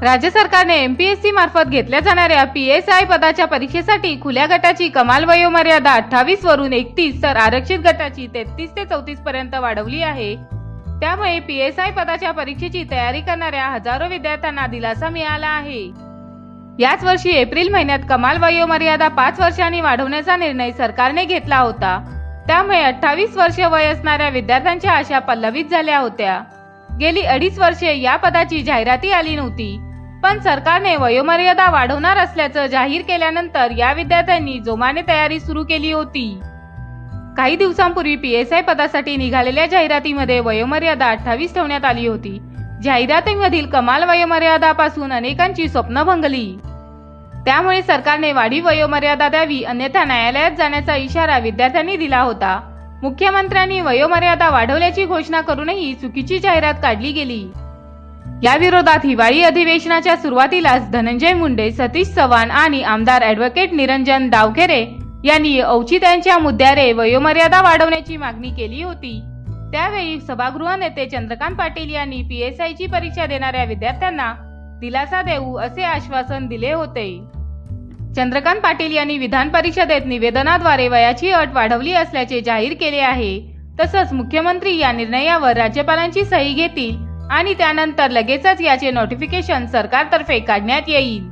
राज्य सरकारने एमपीएससी मार्फत घेतल्या जाणाऱ्या पीएसआय पदाच्या परीक्षेसाठी खुल्या गटाची कमाल वयोमर्यादा 28 वरून 31 तर आरक्षित गटाची 33 ते 34 पर्यंत वाढवली आहे। त्यामुळे पीएसआय पदाच्या परीक्षेची तयारी करणाऱ्या हजारो विद्यार्थ्यांना दिलासा मिळाला आहे। याच वर्षी एप्रिल महिन्यात कमाल वयोमर्यादा 5 वर्षांनी वाढवण्याचा निर्णय सरकारने घेतला होता। त्यामुळे 28 वर्ष वय असणाऱ्या विद्यार्थ्यांच्या आशा पल्लवित झाल्या होत्या। गेली 2.5 वर्षे या पदाची जाहिराती आली नव्हती, पण सरकारने वयोमर्यादा वाढवणार असल्याचं जाहीर केल्यानंतर या विद्यार्थ्यांनी जोमाने तयारी सुरू केली होती। काही दिवसांपूर्वी पीएसआय पदासाठी निघालेल्या जाहिरातीमध्ये वयोमर्यादा 28 ठेवण्यात आली होती। जाहिरातीमधील कमाल वयोमर्यादापासून अनेकांची स्वप्न भंगली। त्यामुळे सरकारने वाढीव वयोमर्यादा द्यावी, अन्यथा न्यायालयात जाण्याचा इशारा विद्यार्थ्यांनी दिला होता। मुख्यमंत्र्यांनी वयोमर्यादा वाढवल्याची घोषणा करूनही चुकीची जाहिरात काढली गेली। या विरोधात हिवाळी अधिवेशनाच्या सुरुवातीलाच धनंजय मुंडे, सतीश चव्हाण आणि आमदार ॲडव्होकेट निरंजन डावखरे यांनी औचित्याच्या मुद्द्याने वयोमर्यादा वाढवण्याची मागणी केली होती। त्यावेळी सभागृह नेते चंद्रकांत पाटील यांनी पीएसआयची परीक्षा देणाऱ्या विद्यार्थ्यांना दिलासा देऊ असे आश्वासन दिले होते। चंद्रकांत पाटील यांनी विधान परिषदेत निवेदनाद्वारे वयाची अट वाढवली असल्याचे जाहीर केले आहे। तसंच मुख्यमंत्री या निर्णयावर राज्यपालांची सही घेतील आणि त्यानंतर लगेचच याचे नोटिफिकेशन सरकारतर्फे काढण्यात येईल।